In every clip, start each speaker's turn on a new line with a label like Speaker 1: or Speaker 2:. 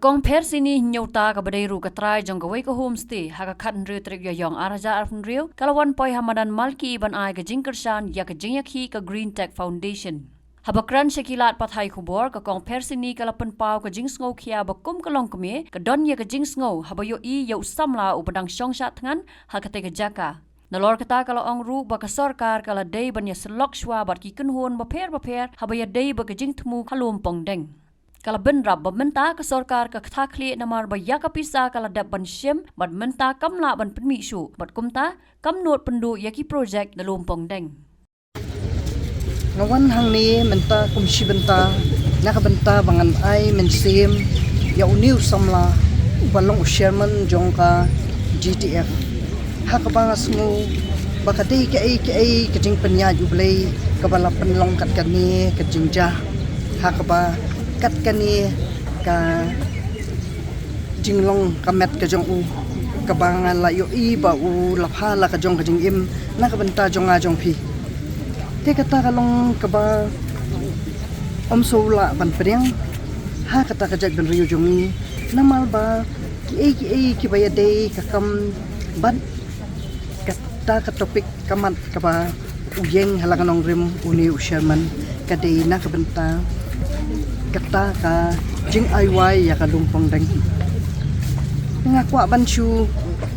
Speaker 1: Kakong per sini nyauta ka badai ru katrai jong gawai ka homestay haka khan riu trik ya yong araja arfun riu kalawan poi hamadan malki iban ai ka jingkershan ya ka jingyakhi ka Green Tech Foundation. Habakran sekilat pathai kubor kakong per sini kalapan pau ka jingsngau kia bakum kalong keme ka don ya ka jingsngau habayo I ya usamla upadang syongsha tangan haka te ka jaka. Nalor kata kalau ang ru baka sarkar kala day banya selok shwa bat ki kunhon baper habaya day baka jingtmu kalumpong deng. Kala benrab bamenta ke sarkar ke kthakli namar ba yakapisa kala dap ban syem bat menta kamla ban penmisu bat kumta kamnot pendu yaki project na lumpong deng.
Speaker 2: Ngawan hang ni menta kumsi benta nakabenta bangan ai mensim ya uniu samla balong chairman jongka GTF hakabangas ngo baka dei ke ai kajing penya jublei kabala penlong kat kani kajingja hakaba kat kani ka jinglong kamet ka jong u kabangan la yo I ba u lapha la ka jong ka jing im nakabenta jong a jong phi te kata kalong kaba om sola ban priang ha kata ka jag ben riu jong ni namal ba ki ba ya dei ka kam ban kata ka topik kamat kaba uyeng halanganong rim uni usherman ka dei nakabenta kata ka jing aiwai ya ka lumpong deng ngakwa banshu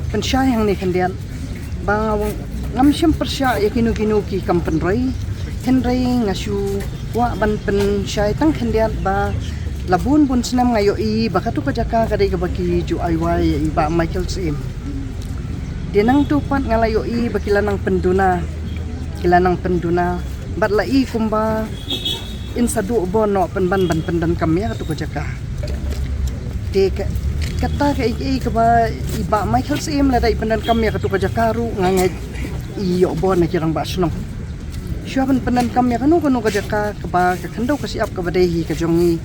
Speaker 2: pensyai hang ni kandian bang ngam syam persya ya kinu ki kampenrai henrai ngasu wa ban pensyai tang kandian ba labun bun senam ngayo I bakatu ka jaka kadai ka baki ju aiwai ya ba Michael Sim dinang tupat ngalayo I bakilanang penduna kilanang penduna bat la I kumba insadu bono penban ban pendan kami ya tu kejaka. Dek kata ke ba iba Michael Sim la dai pendan kami ya tu kejaka ru ngangai iyo bon na kirang basnong. Syuaban pendan kami kanu kejaka ke ba ke kendo ke siap ke badehi ke jongi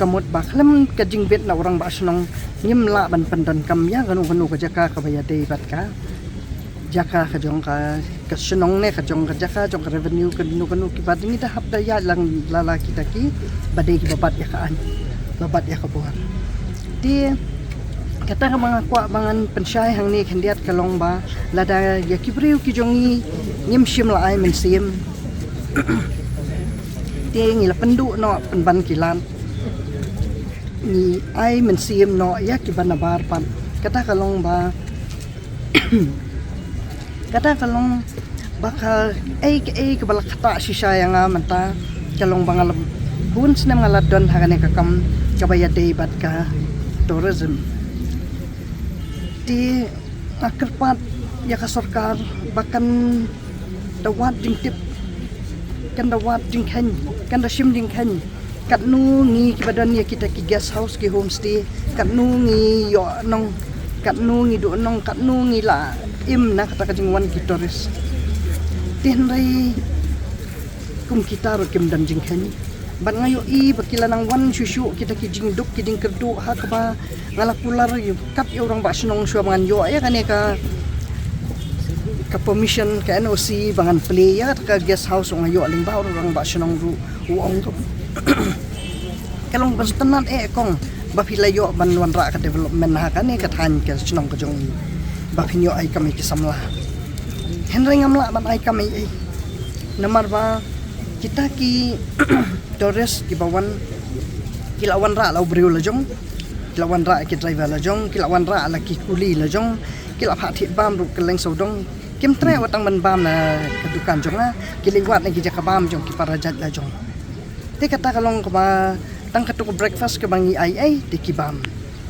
Speaker 2: kamut ba khlem ke jingbet na orang basnong nyimla ban pendan kami ya kanu kejaka ke baya dei bat ka. Jaka ka jong ka senong ne ka jong ka jaka jong ka revenue ka nu ki bat ni dah hab ya lang lala kita ki badai ki babat ya kaan babat ya ka buar di kata ka mga kwa bangan pensyai hang ni kandiat kalong ba lada ya ki briu ki jongi nyim syim la ai men sim di ngi la pendu no penban kilan ni ai men sim no ya ki banabar pan kata kalong ba kata kalong baka ke balak kata sisa yang manta kalong bangal bun senam ngaladon hagane kakam kabaya dei bat ka tourism di akerpat ya ka sarkar bakan dawat dingtip kan dawat dingkhan kan da sim dingkhan kat nu ngi ki badan ya kita ki guest house ki homestay kat nu ngi yo nong kat nu ngi do nong kat nu ngi la im na kata kajingwan kitoris tinrai kum kita ro kim dan jingkhan ban ngayo I bakila nang wan susu kita ki jingduk ki ding kerdu hakba ngala pular yu kap yu orang basnong sua bangan yo ya kan ka permission ka NOC bangan play ya ka guest house ngayo aling ba orang basnong ru uong to kalong bastanan kong bapila yo ban wanra ka development ha kan ka than ka snong ka jong bapinyo ay kami kisamla henry ngamla ban ay kami namar ba kita ki Torres ki bawan kilawan ra law briu la jong kilawan ra ki driver la jong kilawan ra la ki kuli la jong kilap hati bam ru keleng sodong kim tre watang ban bam na kedukan jong na kiliwat na ki jaka bam jong ki parajat la jong te kata kalong ka tang katuk breakfast ke bangi ai te ki bam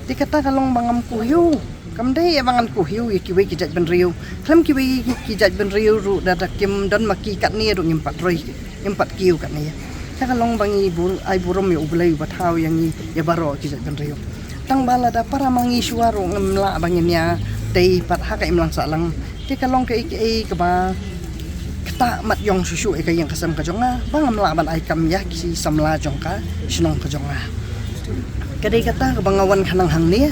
Speaker 2: te kata kalong bangam kuyu kamdai abangan ku hiu ki jaj ben riu klam ki jaj ben riu ru dadak kim don maki kat ni ru ngimpat roi impat kiu kat ni ta kalong bangi bur ai burom yo ublai bathau yang ni ya baro ki jaj ben riu tang bala da para mangi suaro ngemla bangin ya dei pat ha ka imlang salang ti kalong ke ke ba kata mat yong susu ka yang kasam ka jonga bangam la ban ai kam ya ki samla jongka sinong ka jonga kadai kata bangawan kanang hang ni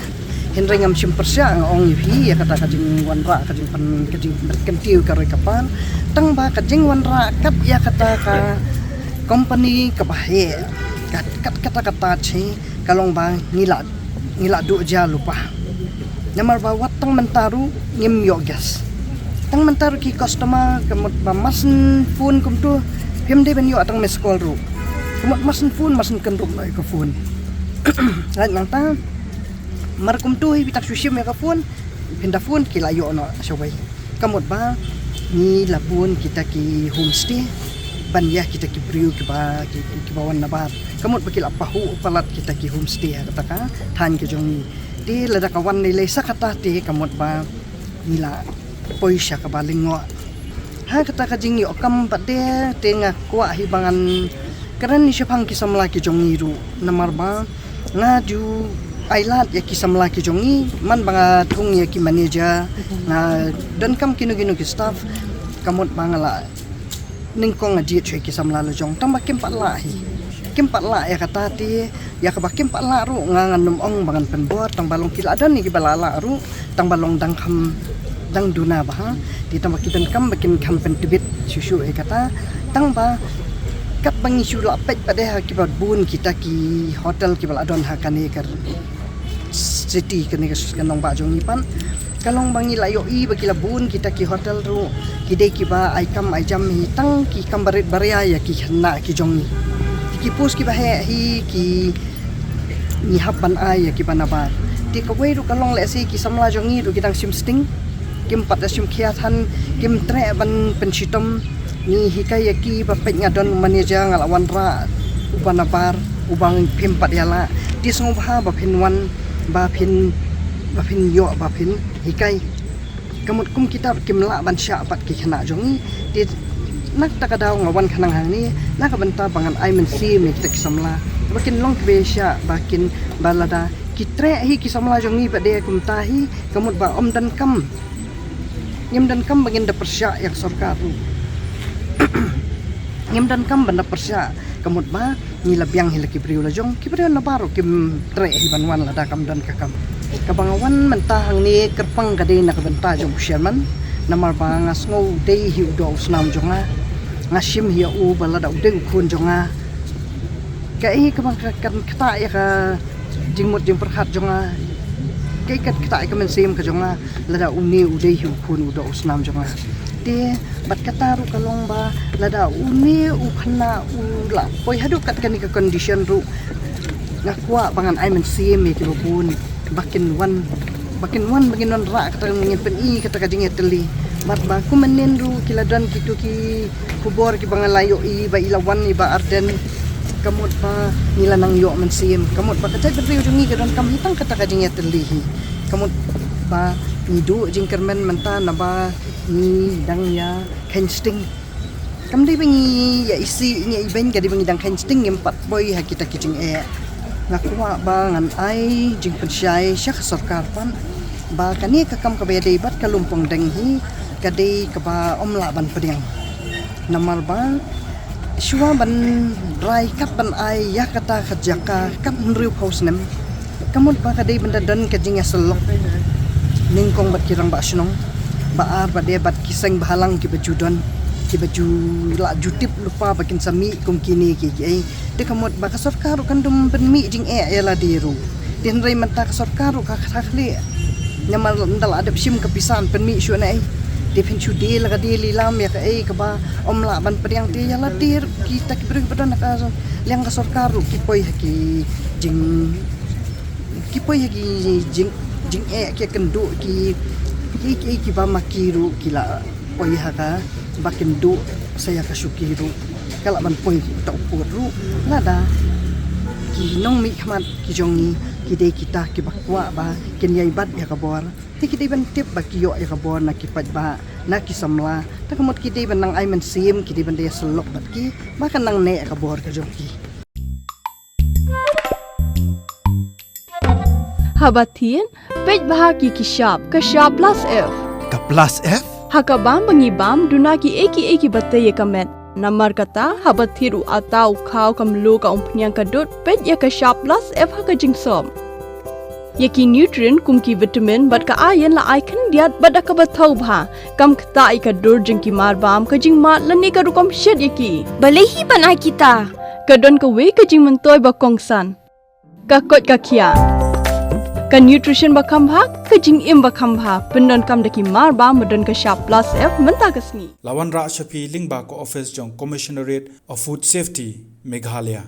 Speaker 2: henry ngam sim persya ong hi ya kata kajing wanra kajing pan kajing kentiu karoi kapan tang ba kajing wanra kat ya kata ka company kabahe kat kata chi kalong ba ngila ngiladu aja lupa. Namar bawat tang mentaru ngim yogas. Tang mentaru ki customer kamut masen phone kum tu pim de ben yo atang mes call ru. Kamut masen phone masen kenduk lai ka phone. Lai nang ta mar kum tu hi bitak sushim ya ka phone pinda phone ki layo no shawai. Kamut ba ni labun kita ki homestay ban ya kita ki priu ki bawan nabar. Kamut bakil apahu palat kita ki homestay kata ka than ki jong di lada kawan nilai sakata ti kamot ba nila poisya ka balingo ha kata ka jingi okam pade tenga kwa hibangan karan ni syapang kisamla ki jongiru namar ba ngaju ailat ya kisamla ki jongi man banga tung ya ki manager na dan kam kinu ki staff kamot bangala ningkong aji choi kisamla la jong tambakim patlahi kimpat la ya kata ti ya kabakim pat la ru ngangan ong bangan penbor tang balong kila ada ni balala ru tang balong dang kham dang duna bah ti tang bakitan kam bakin kham pen tibit susu kata tang ba kat bangi sula pet pada ha kibat bun kita ki hotel ki baladon ha kane ker city kane kasus kanong ba jong nipan kalong bangi layo i bakila bun kita ki hotel ru kide ki ba ai kam ai jam hi tang ki kam barit baria ya ki hna ki jong ni ki pus ki bahe hi ki ni hapan ai ya ki banabar ti ka weru kalong le si ki samla jongi ru kitang simsting kim pat asim khiathan kim tre ban pensitom ni hikai ya ki ba pet ngadon manager ngalawan ra ubanabar ubang pim pat yala ti song ba phin yo ba phin hikai kamut kum kitab kim la ban sya pat ki khana jongi ti nak takadaw ngawan kanang hangni nakabanta bangan ay mensi me kita kisamla bakin long kbesya bakin balada kitre hi kisamla jongi pade kumtahi kamut ba om dan kam ngem dan kam bangin da persya yak sarkaru ngem dan kam banda persya kamut ba ni labyang hilaki priu la jong kipriu na baro kim tre hi banwan la da kam dan kakam kabangawan mentahang ni kerpang kade nakabanta jong sherman namar ba ngasngo dei hi do usnam jonga ngasim hi u balada udeng khun jonga kai kabang kan kata ya ka jingmut jing perkhat jonga kai kat kata ka mensim ka jonga lada uni udei hi khun do usnam jonga te bat kata ru kalong ba lada uni u khana u la poi hadu kat kan ka condition ru ngakwa bangan ai mensim me ki bun bakin wan bagin non ra kata ngin pen i kata ka jinget teli mat ba kumanen ru kiladan kitu ki kubor ki bangalayo i ba ilawan i ba arden kamot pa nila nang yo mensim kamot pa kata bedri ujungi kadon kam hitang kata ka jinget teli kamot ba nidu jingkermen menta na ba ni dang ya kensting kam dei bangi ya isi nya iben ka di bangi dang kensting empat boy ha kita kijing ngakwa ba ngan ai jing pensyai syak sarkar pan ba kani kakam ka bede bat kalumpong denghi kadai ka ba omla ban pediang namar ba shwa ban rai kap ban ai ya kata khajaka kap nriu pausnem kamut ba kadai benda dan ka jing aselok ningkong bat kirang ba snong ba ar ba de bat kiseng bahalang ki bajudon ki baju la jutip lupa bakin sami kum kini ki ai de kamot ba ka sarkar kan dum ben mi jing la diru din rai menta ka sarkar ka khali nyamal ndal adap sim kepisan pen mi syu nai de pen chu de la de lilam ya ka ai ka ba om la ban pediang te ya la dir kita ki bring padan ka liang ka sarkar ki poi ki jing jing ki kendu ki ba makiru kila poi ha ka bakin du saya kasukiru kala ban poi ta upuru lada ki nong mi khamat ki jongi ki de kita ki bakwa ba ken yai bat ya kabor ti ki de ban tip ba ki yo ya kabor na ki pat ba na ki samla ta kamot ki de ban nang ai man sim ki de ban de selok bat ki ba kan nang ne kabor ka jongi
Speaker 3: Habatin pej bahagi kishap kashap plus f
Speaker 4: Ka plus F?
Speaker 3: hakabam bangibam dunaki eki batte yekamet namar kata habathiru atau khau kamlu ka umpnyang kadut pet ya ka sharp plus f haka jingsom yaki nutrient kumki vitamin bat ka ayen la icon diat bat ka bathau bha kam khta ai ka dur jingki marbam ka jing mat lani ka rukom shed yaki balehi banai kita kadon ka we ka jing mentoy ba kongsan ka kot ka khia ka nutrition bakam bha ka jing im bakam bha pendon kam daki mar ba modon ka sharp plus f menta kasni
Speaker 4: Lawan Ra Shafi Lingba ko office jong Commissionerate of Food Safety Meghalaya